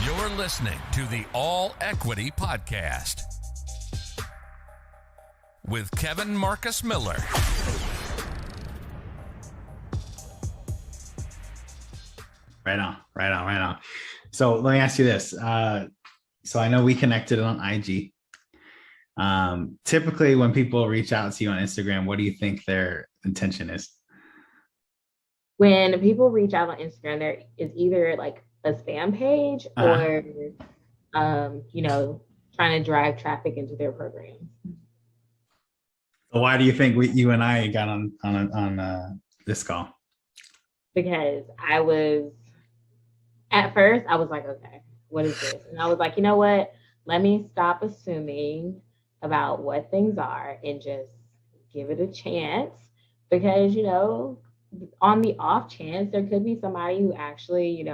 You're listening to the All Equity Podcast with Kevin Marcus Miller. Right on. So let me ask you this. So I know we connected on IG. Typically when people reach out to you on Instagram, what do you think their intention is? When people reach out on Instagram, there is either like a spam page or, trying to drive traffic into their programs. So why do you think you and I got on this call? Because at first I was like, okay, what is this? And I was like, you know what? Let me stop assuming about what things are and just give it a chance. Because, on the off chance, there could be somebody who actually,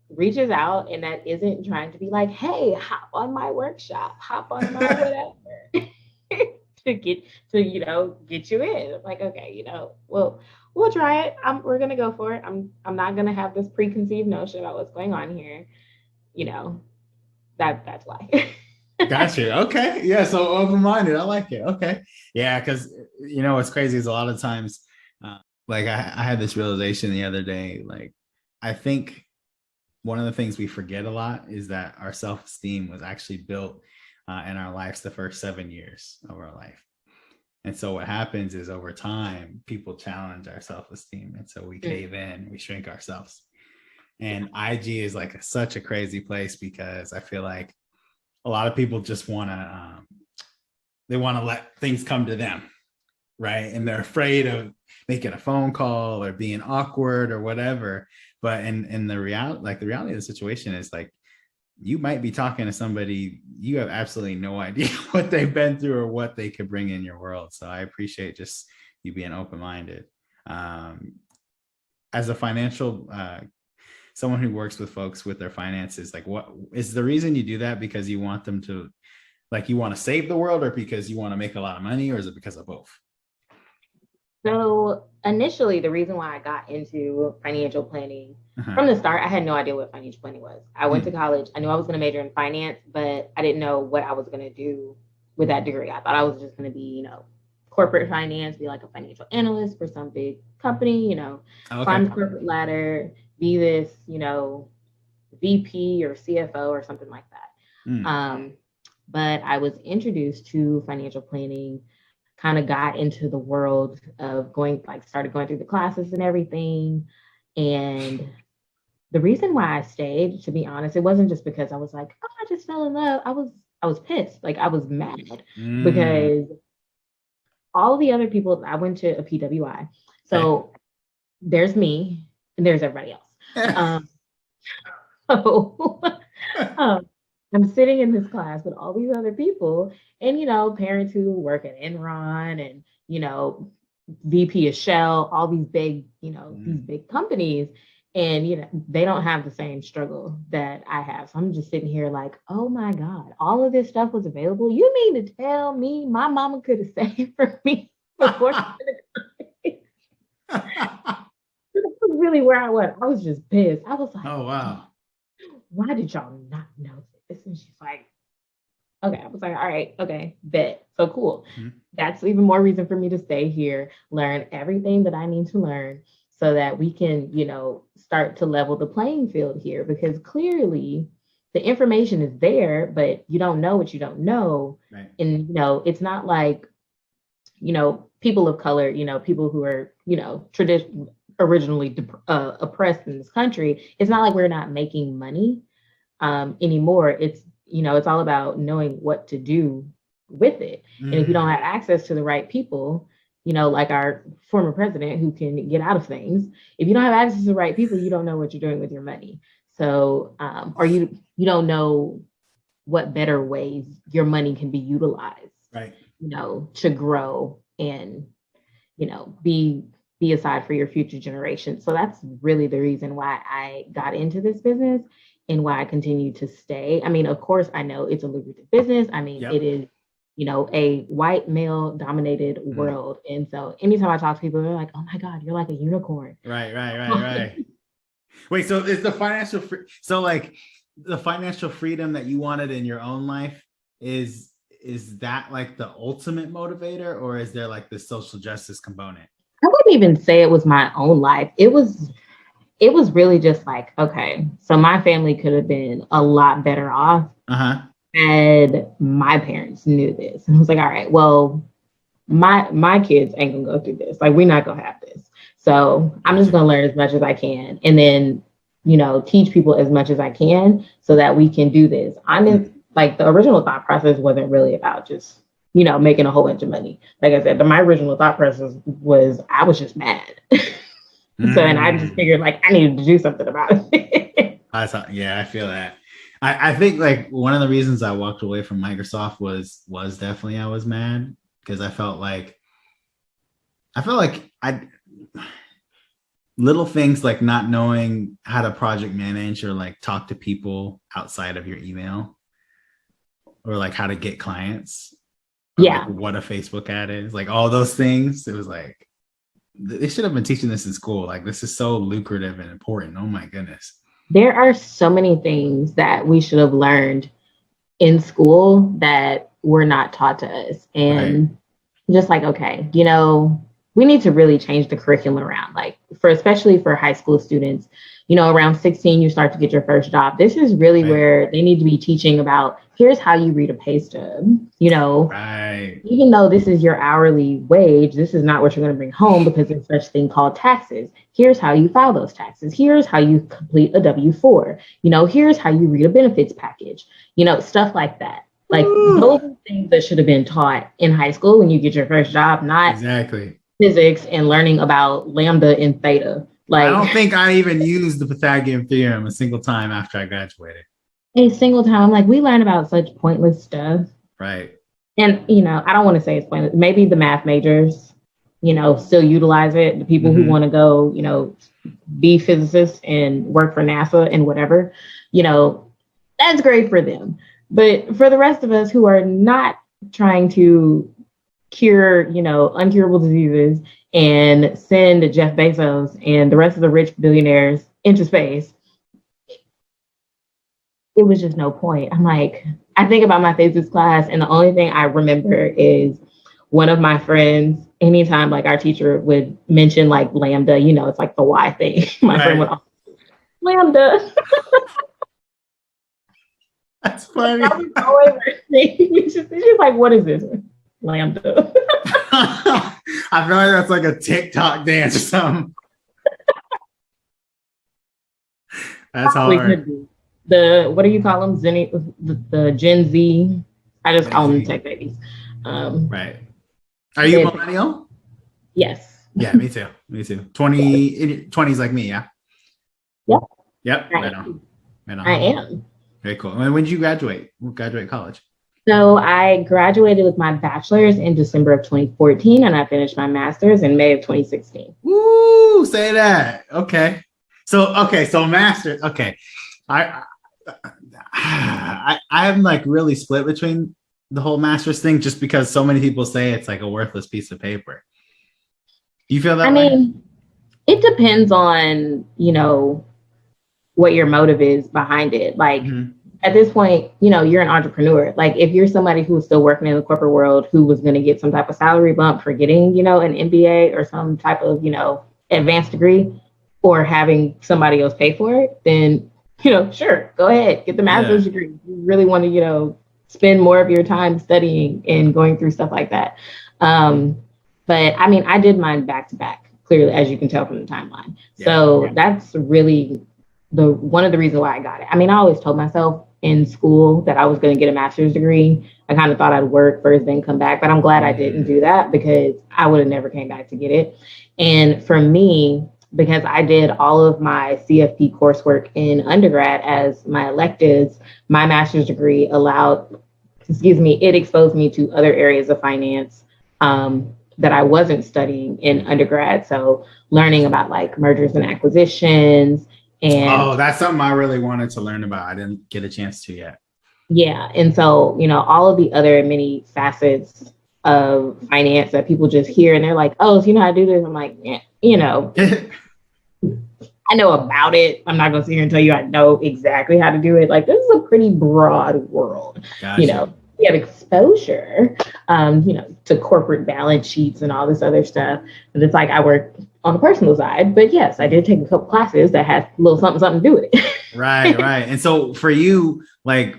reaches out and that isn't trying to be like, hey, hop on my workshop, hop on my whatever to get you in. I'm like, okay, we'll try it. We're gonna go for it. I'm not gonna have this preconceived notion about what's going on here. That's why. Got you. Okay. Yeah. So open-minded. I like it. Okay. Yeah. Because what's crazy is a lot of times, like I had this realization the other day. Like I think one of the things we forget a lot is that our self-esteem was actually built in our lives the first 7 years of our life. And so what happens is over time, people challenge our self-esteem. And so we cave in, we shrink ourselves. And IG is like such a crazy place because I feel like a lot of people just want to, they want to let things come to them. Right. And they're afraid of making a phone call or being awkward or whatever. But in the reality of the situation is like, you might be talking to somebody, you have absolutely no idea what they've been through or what they could bring in your world. So I appreciate just you being open-minded. As a financial, someone who works with folks with their finances, like what is the reason you do that? Because you want them to, like, you want to save the world or because you want to make a lot of money, or is it because of both? So initially, the reason why I got into financial planning from the start, I had no idea what financial planning was. I went to college. I knew I was going to major in finance, but I didn't know what I was going to do with that degree. I thought I was just going to be, corporate finance, be like a financial analyst for some big company, climb the corporate ladder, be this, VP or CFO or something like that. But I was introduced to financial planning, kind of got into the world of started going through the classes and everything. And the reason why I stayed, to be honest, it wasn't just because I was like, oh, I just fell in love. I was pissed. Like I was mad because all the other people, I went to a PWI. So there's me and there's everybody else. I'm sitting in this class with all these other people and, parents who work at Enron and, VP of Shell, all these big, these big companies. And, they don't have the same struggle that I have. So I'm just sitting here like, oh my God, all of this stuff was available. You mean to tell me my mama could have saved for me before she That's really where I was. I was just pissed. I was like, oh, wow. Why did y'all not know this? And she's like, okay. I was like, all right, okay, bet. So cool. That's even more reason for me to stay here, learn everything that I need to learn so that we can, start to level the playing field here, because clearly the information is there, but you don't know what you don't know. Right. And, it's not like, people of color, people who are, originally oppressed in this country. It's not like we're not making money anymore. It's, it's all about knowing what to do with it. And if you don't have access to the right people, like our former president who can get out of things, if you don't have access to the right people, you don't know what you're doing with your money. So, or you don't know what better ways your money can be utilized, right? To grow and, be aside for your future generations. So that's really the reason why I got into this business and why I continue to stay. I mean, of course, I know it's a lucrative business. I mean, It is, a white male dominated world. And so anytime I talk to people, they're like, oh my God, you're like a unicorn. Right. Wait, so is the financial, so like the financial freedom that you wanted in your own life, is that like the ultimate motivator, or is there like the social justice component? I wouldn't even say it was my own life. It was really just like, okay, so my family could have been a lot better off. Uh-huh. And my parents knew this. And I was like, all right, well, my kids ain't gonna go through this. Like, we're not gonna have this. So I'm just gonna learn as much as I can, and then, teach people as much as I can so that we can do this. I'm in, like, the original thought process wasn't really about just, making a whole bunch of money. Like I said, my original thought process was I was just mad. So, and I just figured like I needed to do something about it. Yeah, I feel that. I think like one of the reasons I walked away from Microsoft was definitely I was mad, because I felt like I little things like not knowing how to project manage or like talk to people outside of your email, or like how to get clients. Yeah. Like what a Facebook ad is, like all those things. It was like, they should have been teaching this in school. Like, this is so lucrative and important. Oh my goodness. There are so many things that we should have learned in school that were not taught to us. And just like, okay, we need to really change the curriculum around, like, especially for high school students, around 16, you start to get your first job. This is really where they need to be teaching about, here's how you read a pay stub, even though this is your hourly wage, this is not what you're going to bring home, because there's such thing called taxes. Here's how you file those taxes. Here's how you complete a W-4. Here's how you read a benefits package, stuff like that. Like, those are things that should have been taught in high school when you get your first job, not exactly physics and learning about lambda and theta. Like, I don't think I even used the Pythagorean theorem a single time after I graduated. A single time. Like, we learn about such pointless stuff. Right. And, I don't want to say it's pointless. Maybe the math majors, still utilize it. The people who want to go, be physicists and work for NASA and whatever, that's great for them. But for the rest of us who are not trying to cure, uncurable diseases and send Jeff Bezos and the rest of the rich billionaires into space, it was just no point. I'm like, I think about my physics class, and the only thing I remember is one of my friends, anytime like our teacher would mention like lambda, it's like the Y thing. My friend would, lambda. That's funny. She's just like, what is this? Lambda. I feel like that's like a TikTok dance or something. That's hard. What do you call them? The Gen Z. I just call them tech babies. Right. Are you a millennial? Yes. Yeah, me too. 20s like me, yeah? Yep. Right on. I am. Very cool. When did you graduate? Graduate college? So I graduated with my bachelor's in December of 2014, and I finished my master's in May of 2016. Woo! Say that. Okay. So master's. Okay. I'm like really split between the whole master's thing, just because so many people say it's like a worthless piece of paper. Do you feel that way? I mean, it depends on, what your motive is behind it. Like, at this point, you're an entrepreneur. Like, if you're somebody who's still working in the corporate world, who was going to get some type of salary bump for getting, an MBA or some type of, advanced degree, or having somebody else pay for it, then, sure, go ahead, get the master's degree. You really want to, spend more of your time studying and going through stuff like that. But I mean, I did mine back to back, clearly, as you can tell from the timeline. So that's really one of the reasons why I got it. I mean, I always told myself in school that I was going to get a master's degree. I kind of thought I'd work first, then come back, but I'm glad I didn't do that, because I would have never came back to get it. And for me, because I did all of my CFP coursework in undergrad as my electives, my master's degree it exposed me to other areas of finance that I wasn't studying in undergrad. So learning about like mergers and acquisitions. And that's something I really wanted to learn about. I didn't get a chance to yet. Yeah. And so, all of the other many facets of finance that people just hear and they're like, oh, so you know how to do this? I'm like, yeah, I know about it. I'm not going to sit here and tell you I know exactly how to do it. Like, this is a pretty broad world. Gotcha. We have exposure, to corporate balance sheets and all this other stuff. And it's like I work on the personal side, but yes, I did take a couple classes that had a little something to do with it. Right. And so for you, like,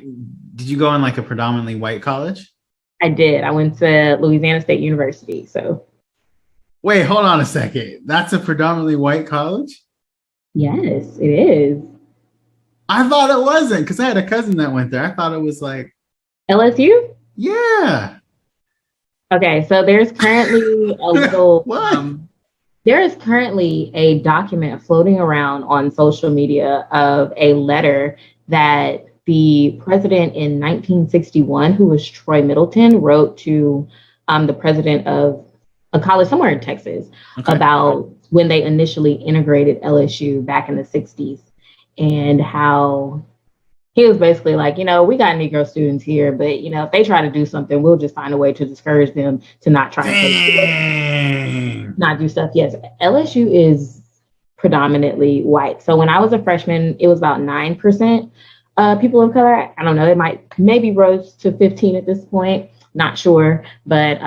did you go in like a predominantly white college? I did. I went to Louisiana State University. So, wait, hold on a second. That's a predominantly white college? yes, it is. I thought it wasn't, because I had a cousin that went there. I thought it was like LSU? Yeah. Okay, so there's currently a little What? there is currently a document floating around on social media of a letter that the president in 1961, who was Troy Middleton, wrote to the president of a college somewhere in Texas about when they initially integrated LSU back in the 60s and how he was basically like, we got Negro students here, but if they try to do something, we'll just find a way to discourage them to not try to not do stuff. Yes, LSU is predominantly white. So when I was a freshman, it was about 9% people of color. I don't know, it maybe rose to 15 at this point. Not sure, but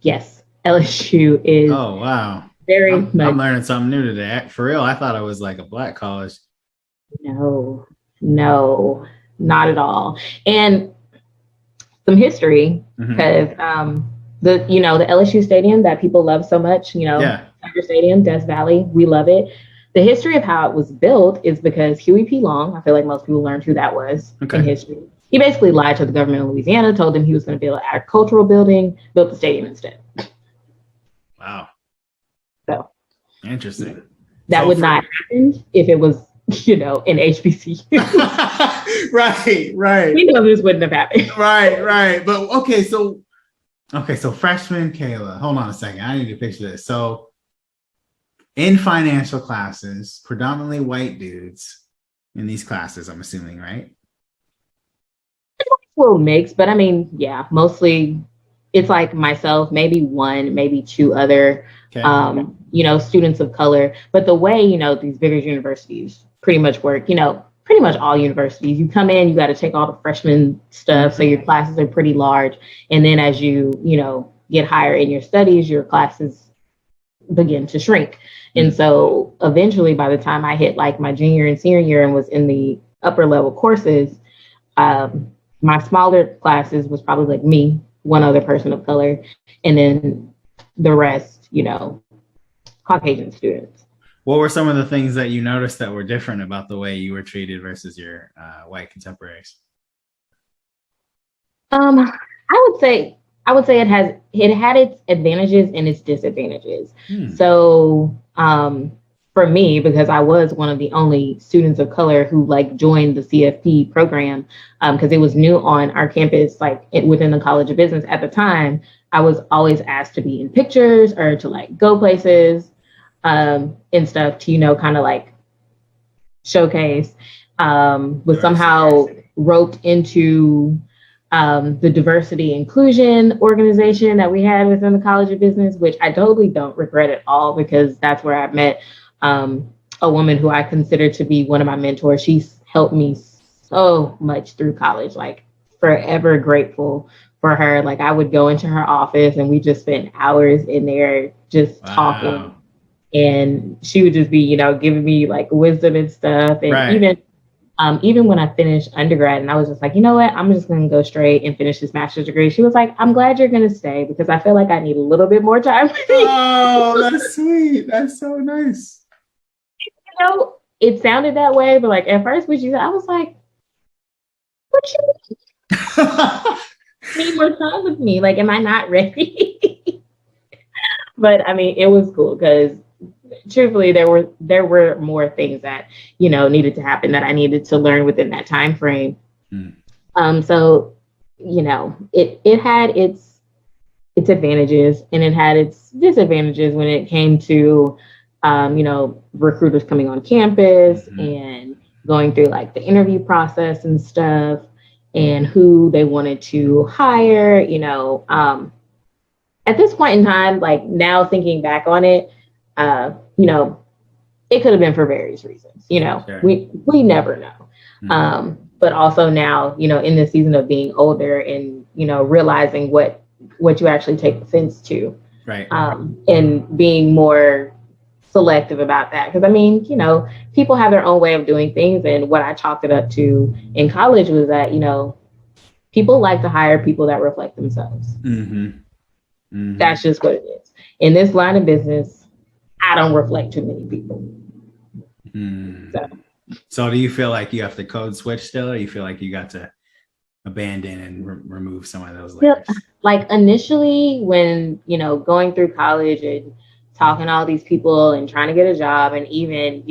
yes, LSU is. Oh wow! I'm learning something new today. For real, I thought it was like a black college. No, not at all. And some history, because the LSU stadium that people love so much, Tiger Stadium, Death Valley, we love it. The history of how it was built is because Huey P. Long, I feel like most people learned who that was in history. He basically lied to the government of Louisiana, told them he was going to build an agricultural building, built the stadium instead. Wow. So interesting. That would not happen if it was in HBC. right. We know this wouldn't have happened. Right. But okay, so freshman Kayla, hold on a second. I need to picture this. So in financial classes, predominantly white dudes in these classes, I'm assuming, right? Well, mixed, but I mean, yeah, mostly it's like myself, maybe one, maybe two other, students of color. But the way, these bigger universities pretty much work, pretty much all universities, you come in, you got to take all the freshman stuff. So your classes are pretty large. And then as you, get higher in your studies, your classes begin to shrink. And so eventually by the time I hit like my junior and senior year and was in the upper level courses, my smaller classes was probably like me, one other person of color, and then the rest, Caucasian students. What were some of the things that you noticed that were different about the way you were treated versus your white contemporaries? I would say it had its advantages and its disadvantages. So for me, because I was one of the only students of color who joined the CFP program, because it was new on our campus, within the College of Business at the time, I was always asked to be in pictures or to go places and stuff to, kind of showcase, was somehow roped into the diversity inclusion organization that we had within the College of Business, which I totally don't regret at all, because that's where I met a woman who I consider to be one of my mentors. She's helped me so much through college, forever grateful for her. I would go into her office and we just spent hours in there just talking. And she would just be, giving me wisdom and stuff. And even when I finished undergrad and I was just like, you know what, I'm just going to go straight and finish this master's degree. She was like, I'm glad you're going to stay because I feel like I need a little bit more time. Oh, that's sweet. That's so nice. It sounded that way, but at first when she said, I was like, what you need more time with me? Am I not ready? But I mean, it was cool because truthfully, there were more things that, needed to happen that I needed to learn within that time frame. So, it had its advantages and it had its disadvantages when it came to, recruiters coming on campus and going through the interview process and stuff and who they wanted to hire, at this point in time, now thinking back on it, it it could have been for various reasons. Sure. We never know. But also now, in the season of being older and, realizing what you actually take offense to. Right. And being more selective about that. Because people have their own way of doing things. And what I chalked it up to in college was that, people like to hire people that reflect themselves. That's just what it is. In this line of business, I don't reflect too many people. So do you feel like you have to code switch still, or you feel like you got to abandon and remove some of those layers? Like initially when, going through college and talking to all these people and trying to get a job, and even,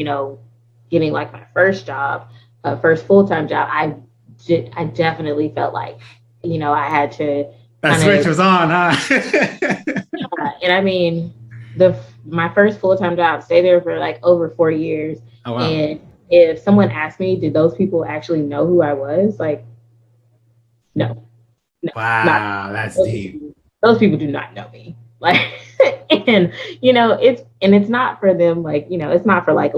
getting like my first job, first full-time job, I definitely felt like, I had to. That switch was on, huh? And my first full-time job, stayed there for like over 4 years. Oh, wow. And if someone asked me, did those people actually know who I was? Like, no. Wow, that's deep. Those people do not know me. Like, and it's not for them, like, it's not for like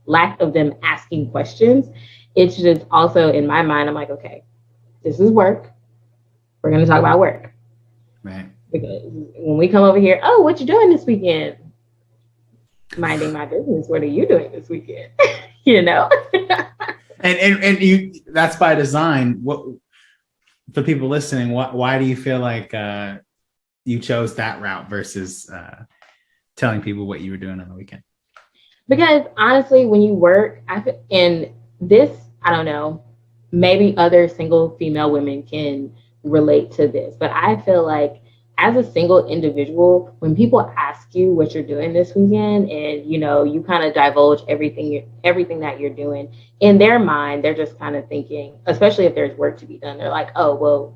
lack of them asking questions. It's just also in my mind, I'm like, okay, this is work. We're going to talk about work. Right. Because when we come over here, oh, what you doing this weekend? Minding my business. What are you doing this weekend? And you, that's by design. What, for people listening, why do you feel like you chose that route versus telling people what you were doing on the weekend? Because honestly, when you work, I don't know, maybe other single female women can relate to this, but I feel like as a single individual, when people ask you what you're doing this weekend and, you kind of divulge everything that you're doing, in their mind, they're just kind of thinking, especially if there's work to be done, they're like, oh, well,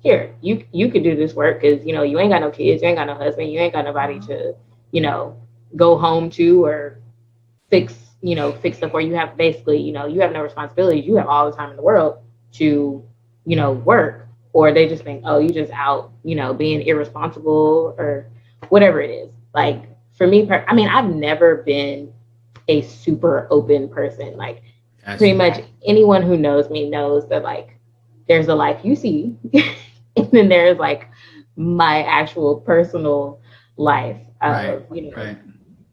here, you could do this work because, you ain't got no kids, you ain't got no husband, you ain't got nobody to, go home to or fix stuff, where you have basically, you have no responsibilities. You have all the time in the world to, work. Or they just think, oh, you just out, being irresponsible or whatever it is. Like for me, I've never been a super open person. Like pretty much anyone who knows me knows that like there's a life you see and then there's like my actual personal life of,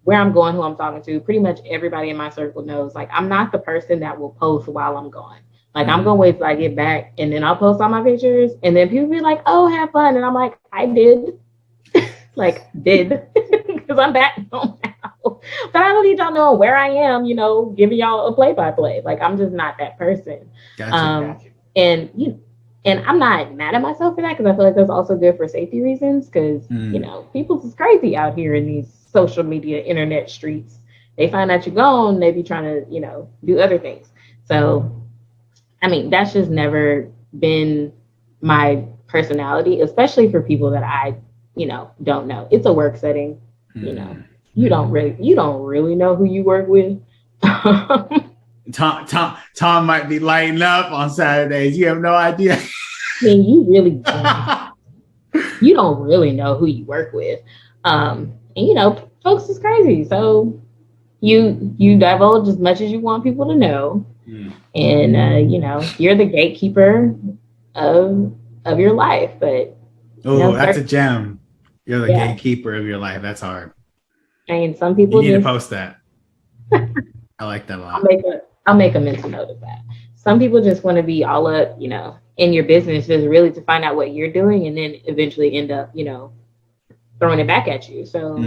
where I'm going, who I'm talking to. Pretty much everybody in my circle knows, like, I'm not the person that will post while I'm gone. Like, I'm going to wait till I get back and then I'll post all my pictures. And then people be like, oh, have fun. And I'm like, I did. Because I'm back home now. But I don't need y'all know where I am, giving y'all a play-by-play. Like, I'm just not that person. Gotcha. And I'm not mad at myself for that, because I feel like that's also good for safety reasons. Because, people's is crazy out here in these social media, internet streets. They find out you're gone, they be trying to, do other things. So, that's just never been my personality, especially for people that I, don't know. It's a work setting, you don't really know who you work with. Tom might be lighting up on Saturdays. You have no idea. You really don't. You don't really know who you work with. And folks is crazy. So you divulge as much as you want people to know. And you're the gatekeeper of your life. But that's a gem. You're the gatekeeper of your life. That's hard. Some people you need to post that. I like that a lot. I'll make a mental note of that. Some people just want to be all up, in your business, just really to find out what you're doing, and then eventually end up, throwing it back at you. So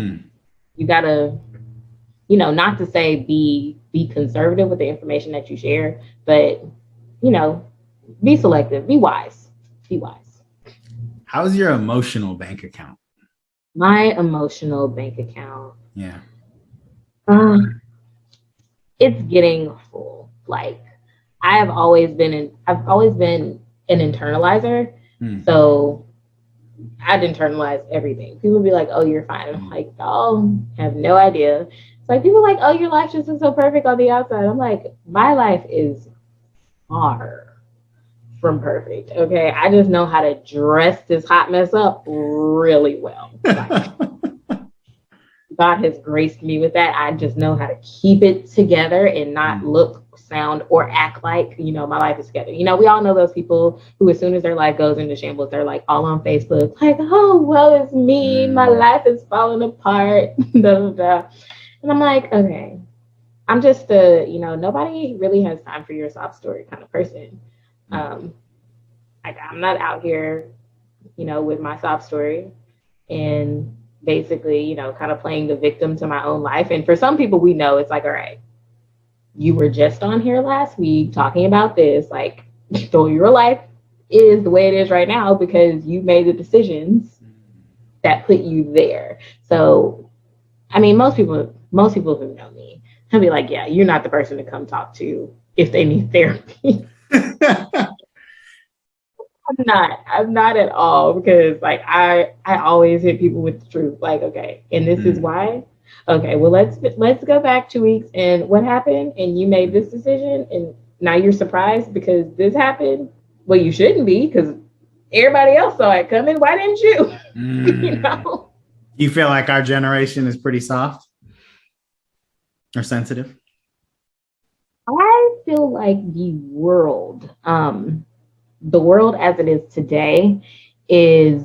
you gotta, not to say be conservative with the information that you share, but be selective, be wise. How's your emotional bank account? My emotional bank account. Yeah. It's getting full. Like I've always been an internalizer. So I'd internalize everything. People be like, oh, you're fine. I'm like, y'all have no idea. It's like people are like, oh, your life just is so perfect on the outside. I'm like, my life is far from perfect. Okay. I just know how to dress this hot mess up really well. Like, God has graced me with that. I just know how to keep it together and not look, sound, or act like, my life is together. We all know those people who, as soon as their life goes into shambles, they're like all on Facebook, like, oh, well, it's me. My life is falling apart. Da, da, da. And I'm like, okay, I'm just nobody really has time for your sob story kind of person. I'm not out here, with my sob story and basically, kind of playing the victim to my own life. And for some people, we know it's like, all right, you were just on here last week talking about this. Like, so your life is the way it is right now because you made the decisions that put you there. So, I mean, most people who know me, they'll be like, yeah, you're not the person to come talk to if they need therapy. I'm not at all, because like I always hit people with the truth. Like, okay, and this is why. Okay, well, let's go back 2 weeks and what happened, and you made this decision and now you're surprised because this happened. Well, you shouldn't be, because everybody else saw it coming. Why didn't you? You feel like our generation is pretty soft or sensitive? I feel like the world as it is today is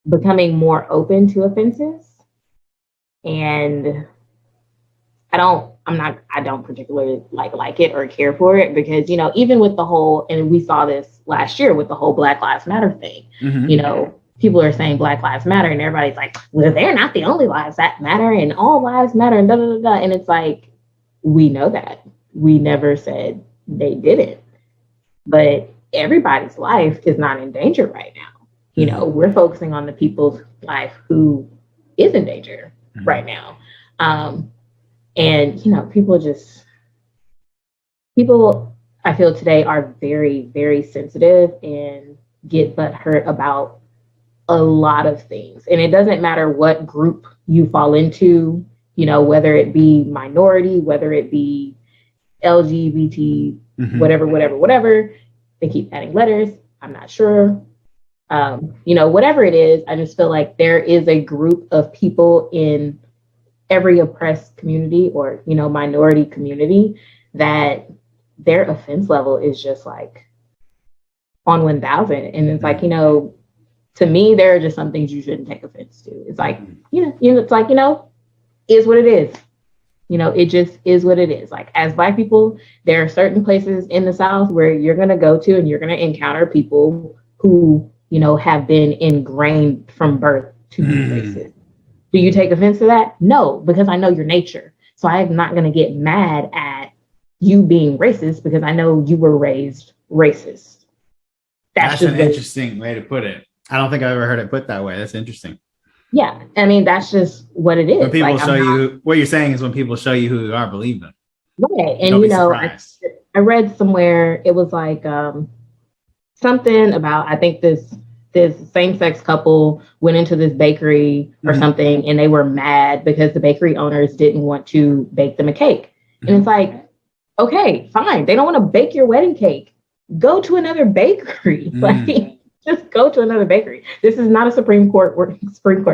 becoming more open to offenses. And I don't particularly like it or care for it, because, even with the whole, and we saw this last year with the whole Black Lives Matter thing, people are saying Black Lives Matter and everybody's like, well, they're not the only lives that matter and all lives matter and da da da. And it's like, we know that. We never said they didn't. But everybody's life is not in danger right now. We're focusing on the people's life who is in danger right now. And, people I feel today are very, very sensitive and get butthurt about a lot of things. And it doesn't matter what group you fall into, whether it be minority, whether it be LGBT, whatever. They keep adding letters. I'm not sure. Whatever it is, I just feel like there is a group of people in every oppressed community or, minority community that their offense level is just like on 1,000. And it's like, to me, there are just some things you shouldn't take offense to. It's like, it's like, is what it is. It just is what it is. Like, as Black people, there are certain places in the South where you're going to go to and you're going to encounter people who, have been ingrained from birth to be racist. Do you take offense to that? No, because I know your nature. So I'm not going to get mad at you being racist because I know you were raised racist. That's an interesting way to put it. I don't think I've ever heard it put that way. That's interesting. Yeah. I mean, that's just what it is. When people show you, what you're saying is when people show you who you are, believe them. Right. And, I read somewhere, it was like something about, I think this same-sex couple went into this bakery or something, and they were mad because the bakery owners didn't want to bake them a cake. And it's like, okay, fine. They don't want to bake your wedding cake. Go to another bakery. Like, just go to another bakery. This is not a Supreme Court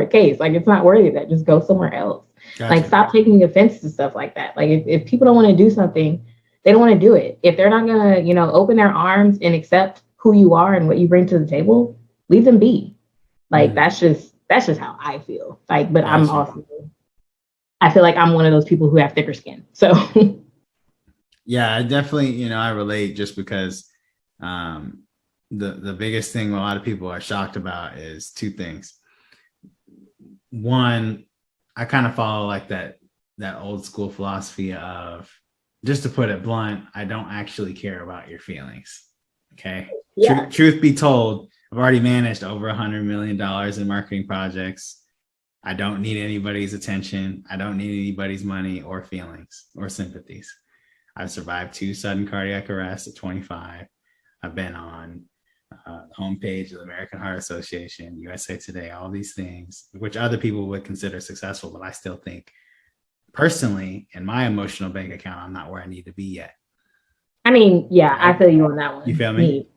case. Like, it's not worthy of that. Just go somewhere else. Gotcha. Like, stop taking offense to stuff like that. Like, if people don't want to do something, they don't want to do it. If they're not going to, open their arms and accept who you are and what you bring to the table, leave them be. Like, that's just how I feel. Like, but gotcha. I feel like I'm one of those people who have thicker skin. So yeah, I definitely, I relate, just because the biggest thing a lot of people are shocked about is two things. One, I kind of follow like that old school philosophy of, just to put it blunt, I don't actually care about your feelings. Okay. Yeah. Truth be told, I've already managed over $100 million in marketing projects. I don't need anybody's attention. I don't need anybody's money or feelings or sympathies. I've survived 2 sudden cardiac arrests at 25. I've been on the homepage of the American Heart Association, USA Today, all these things, which other people would consider successful, but I still think personally, in my emotional bank account, I'm not where I need to be yet. I mean, yeah, I feel you on that one. You feel me?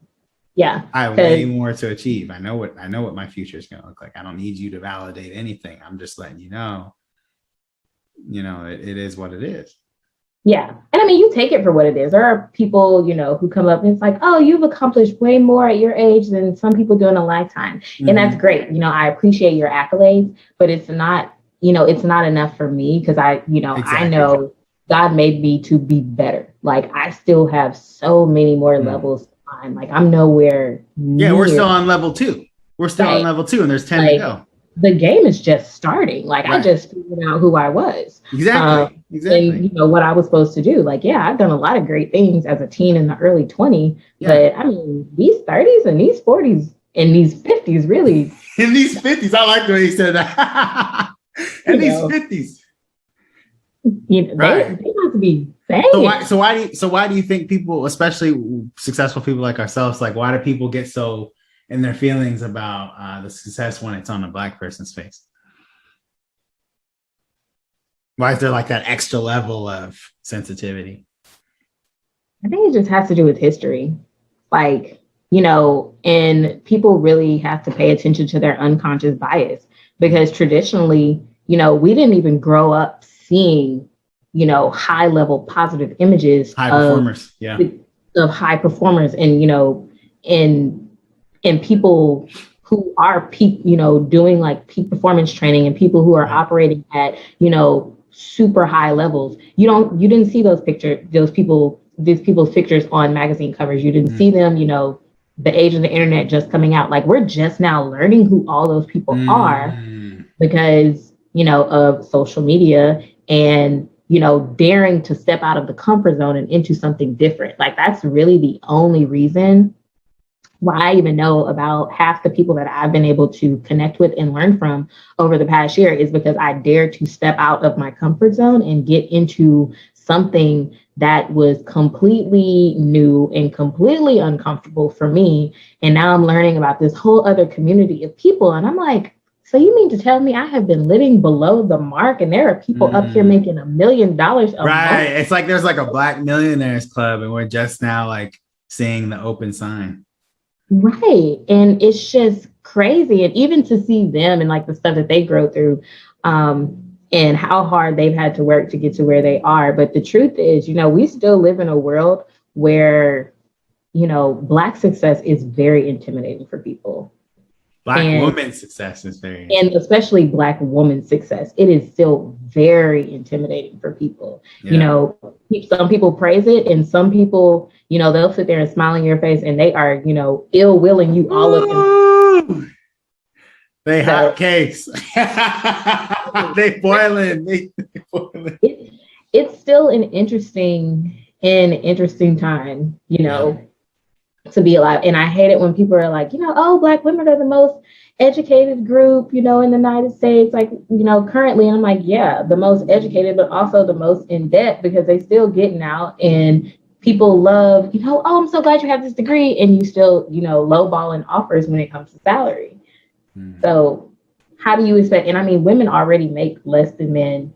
Yeah. I have way more to achieve. I know what my future is going to look like. I don't need you to validate anything. I'm just letting you know, it is what it is. Yeah. And I mean, you take it for what it is. There are people, who come up and it's like, oh, you've accomplished way more at your age than some people do in a lifetime. Mm-hmm. And that's great. I appreciate your accolades, but it's not, it's not enough for me because exactly. I know God made me to be better. Like I still have so many more levels to climb. Like I'm nowhere near. Yeah, we're still on level 2. We're still on level 2 and there's 10 to go. The game is just starting. Like I just figured out who I was. Exactly. And what I was supposed to do. Like, yeah, I've done a lot of great things as a teen in the early 20s. Yeah. But I mean, these 30s and these 40s and these 50s really. In these 50s, I like the way you said that. In these 50s. Right. They have to be banging. So why do you think people, especially successful people like ourselves, like why do people get so in their feelings about the success when it's on a Black person's face? Why is there like that extra level of sensitivity? I think it just has to do with history. Like, and people really have to pay attention to their unconscious bias because traditionally, we didn't even grow up seeing, high level positive images of performers, of high performers and people who are peak, doing like peak performance training and people who are operating at, super high levels. You didn't see these people's pictures on magazine covers. You didn't see them, the age of the internet just coming out. Like we're just now learning who all those people are because, of social media and, daring to step out of the comfort zone and into something different. Like that's really the only reason why I even know about half the people that I've been able to connect with and learn from over the past year is because I dared to step out of my comfort zone and get into something that was completely new and completely uncomfortable for me. And now I'm learning about this whole other community of people. And I'm like, so you mean to tell me I have been living below the mark and there are people up here making $1 million a month? Right. It's like there's like a Black millionaires club and we're just now like seeing the open sign. Right. And it's just crazy. And even to see them and like the stuff that they grow through and how hard they've had to work to get to where they are. But the truth is, we still live in a world where, Black success is very intimidating for people. Black women's success is very and especially Black woman's success. It is still very intimidating for people. Yeah. Some people praise it and some people, they'll sit there and smile in your face and they are, ill willing you all up. They hot cakes. They boiling. It's still an interesting time, to be alive. And I hate it when people are like, oh, Black women are the most educated group, in the United States, like, currently. And I'm like, yeah, the most educated, but also the most in debt because they still getting out and people love, oh, I'm so glad you have this degree. And you still, lowballing offers when it comes to salary. So how do you expect? And I mean, women already make less than men,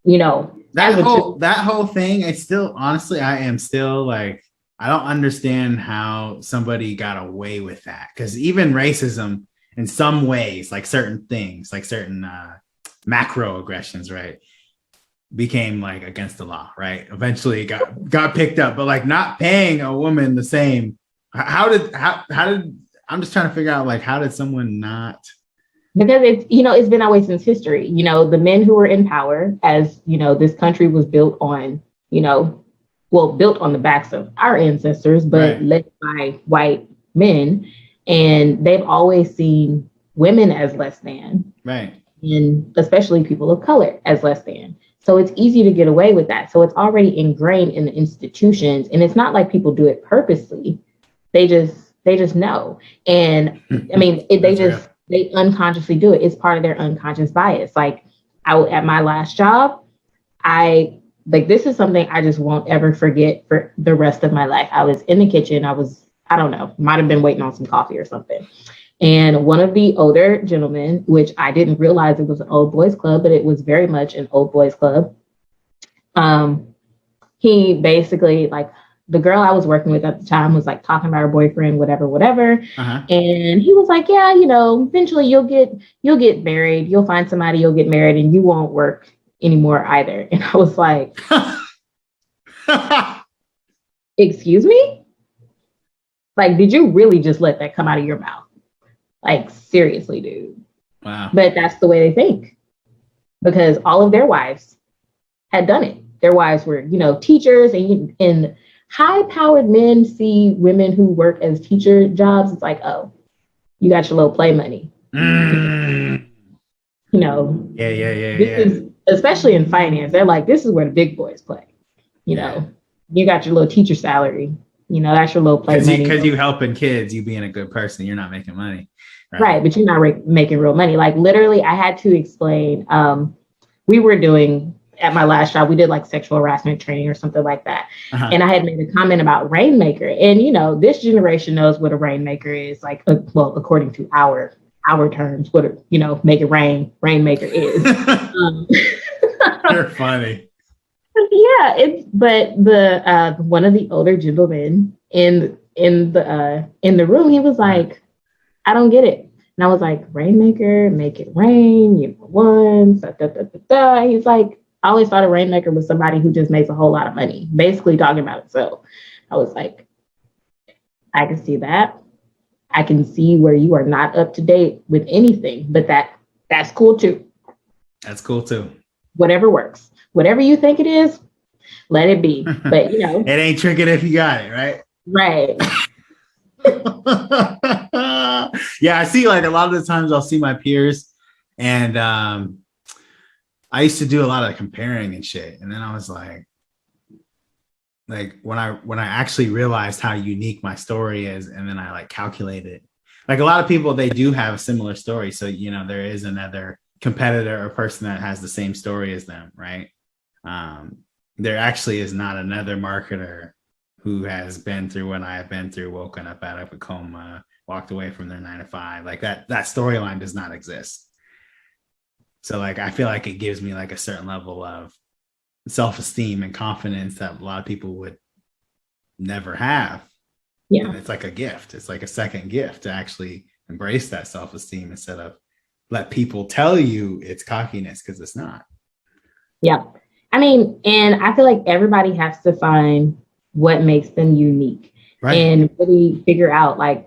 that whole thing. It's still, honestly, I am still like, I don't understand how somebody got away with that. Because even racism in some ways, like certain things, like certain macro aggressions, right, became like against the law, right? Eventually it got picked up, but like not paying a woman the same. How did I'm just trying to figure out like how did someone not? Because it's been that way since history. The men who were in power, as this country was built on, built on the backs of our ancestors, but led by white men. And they've always seen women as less than. Right. And especially people of color as less than. So it's easy to get away with that. So it's already ingrained in the institutions. And it's not like people do it purposely. They just know. And I mean, they unconsciously do it. It's part of their unconscious bias. Like at my last job, this is something I just won't ever forget for the rest of my life. I was in the kitchen. I don't know, might have been waiting on some coffee or something. And one of the older gentlemen, which I didn't realize it was an old boys club, but it was very much an old boys club. He basically the girl I was working with at the time was like talking about her boyfriend, whatever. Uh-huh. And he was like, yeah, eventually you'll get married, you'll find somebody, you'll get married, and you won't work anymore either. And I was like, excuse me? Like, did you really just let that come out of your mouth? Like, seriously, dude. Wow. But that's the way they think, because all of their wives had done it. Their wives were, teachers, and high-powered men see women who work as teacher jobs. It's like, oh, you got your little play money. Mm. Yeah. Yeah. Is, especially in finance, they're like, this is where the big boys play. You got your little teacher salary. That's your little play money. Because you helping kids, you being a good person, you're not making money. Right, but you're not making real money. Like, literally, I had to explain. We were doing, at my last job, we did like sexual harassment training or something like that. Uh-huh. And I had made a comment about rainmaker. And, this generation knows what a rainmaker is. Like, well, according to our terms, what make it rain, rainmaker is. You're funny. Yeah, but the one of the older gentlemen in the room, he was like, I don't get it. And I was like, rainmaker, make it rain, once. He's like, I always thought a rainmaker was somebody who just makes a whole lot of money, basically talking about himself. I was like, I can see that. I can see where you are not up to date with anything, but that's cool too. That's cool too. Whatever works. Whatever you think it is, let it be. But it ain't tricking if you got it, right? Right. Yeah, I see, like, a lot of the times I'll see my peers, and I used to do a lot of comparing and shit. And then I was like when I actually realized how unique my story is, and then I like calculated, like, a lot of people, they do have a similar story. So, there is another competitor or person that has the same story as them, right? There actually is not another marketer who has been through what I have been through, woken up out of a coma, walked away from their 9-to-5. Like, that storyline does not exist. So, like, I feel like it gives me like a certain level of self-esteem and confidence that a lot of people would never have. Yeah. And it's like a gift. It's like a second gift to actually embrace that self-esteem instead of let people tell you it's cockiness, because it's not. Yeah. I mean, and I feel like everybody has to find what makes them unique, right? And really figure out, like,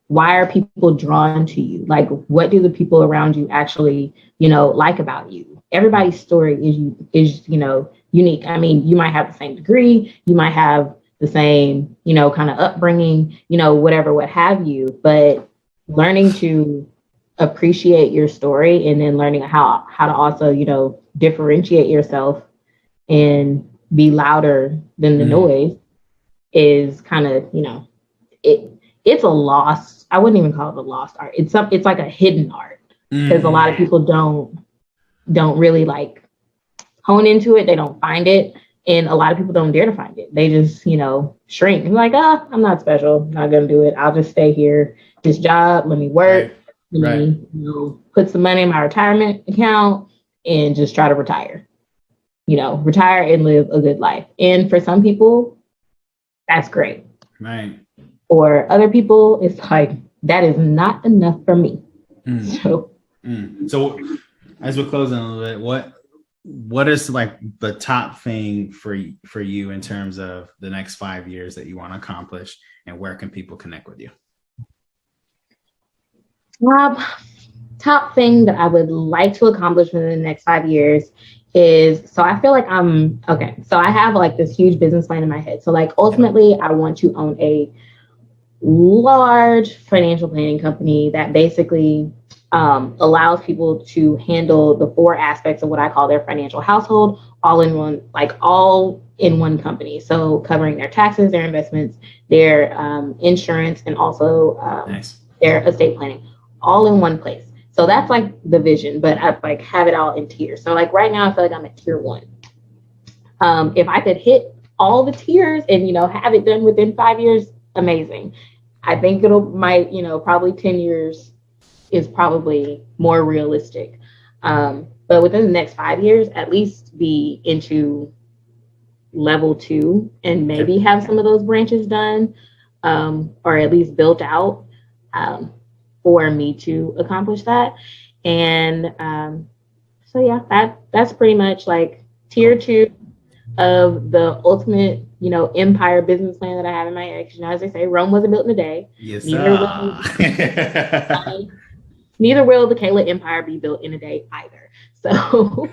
why are people drawn to you? Like, what do the people around you actually, like about you? Everybody's story is unique. I mean, you might have the same degree, you might have the same, kind of upbringing, whatever, what have you, but learning to appreciate your story, and then learning how to also, differentiate yourself and be louder than the noise is kind of, it's a lost, I wouldn't even call it a lost art. It's like a hidden art, because a lot of people don't really like hone into it. They don't find it. And a lot of people don't dare to find it. They just, shrink. They're like, I'm not special. I'm not going to do it. I'll just stay here. This job, let me work. Let me, put some money in my retirement account and just try to retire. Retire and live a good life. And for some people, that's great. Right. For other people, it's like, that is not enough for me. So as we're closing a little bit, what is like the top thing for you in terms of the next 5 years that you want to accomplish, and where can people connect with you? Top thing that I would like to accomplish within the next 5 years is, so I feel like so I have like this huge business plan in my head. So, like, ultimately I want to own a large financial planning company that basically allows people to handle the 4 aspects of what I call their financial household all in one company. So covering their taxes, their investments, their insurance, and also their estate planning, all in one place. So that's like the vision, but I like have it all in tiers. So like right now I feel like I'm at tier 1. If I could hit all the tiers and have it done within 5 years, amazing. I think probably 10 years is probably more realistic. But within the next 5 years, at least be into level 2 and maybe have some of those branches done, or at least built out, for me to accomplish that. And so yeah, that's pretty much like tier 2 of the ultimate, empire business plan that I have in my head. Because, as they say, Rome wasn't built in a day. Yes, Neither will the Kayla empire be built in a day either. So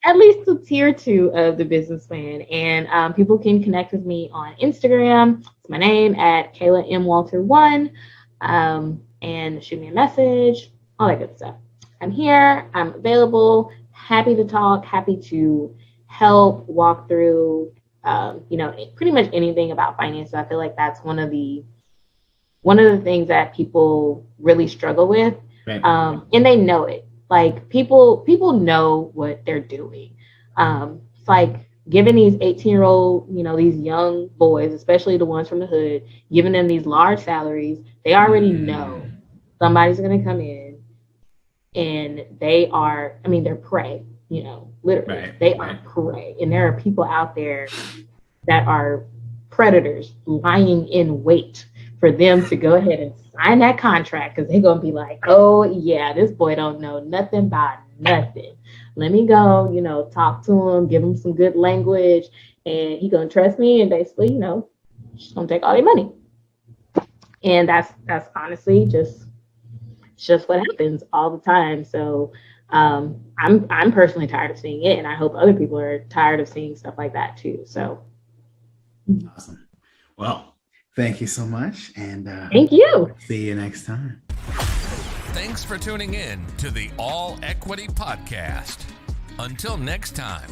at least the tier 2 of the business plan. And people can connect with me on Instagram. It's my name at Kayla M. Walter 1, and shoot me a message, all that good stuff. I'm here. I'm available. Happy to talk. Happy to help walk through, pretty much anything about finances. I feel like that's one of the things that people really struggle with, right. And they know it. Like people know what they're doing. It's like giving these 18-year-old, these young boys, especially the ones from the hood, giving them these large salaries. They already know somebody's going to come in, and they're prey. Literally, right, they are prey, and there are people out there that are predators lying in wait for them to go ahead and sign that contract, because they're going to be like, oh yeah, this boy don't know nothing about nothing. Let me go, talk to him, give him some good language, and he going to trust me, and basically, just going to take all their money. And that's honestly just what happens all the time. So I'm personally tired of seeing it, and I hope other people are tired of seeing stuff like that too. So awesome. Well, thank you so much. And thank you. See you next time. Thanks for tuning in to the All Equity Podcast. Until next time.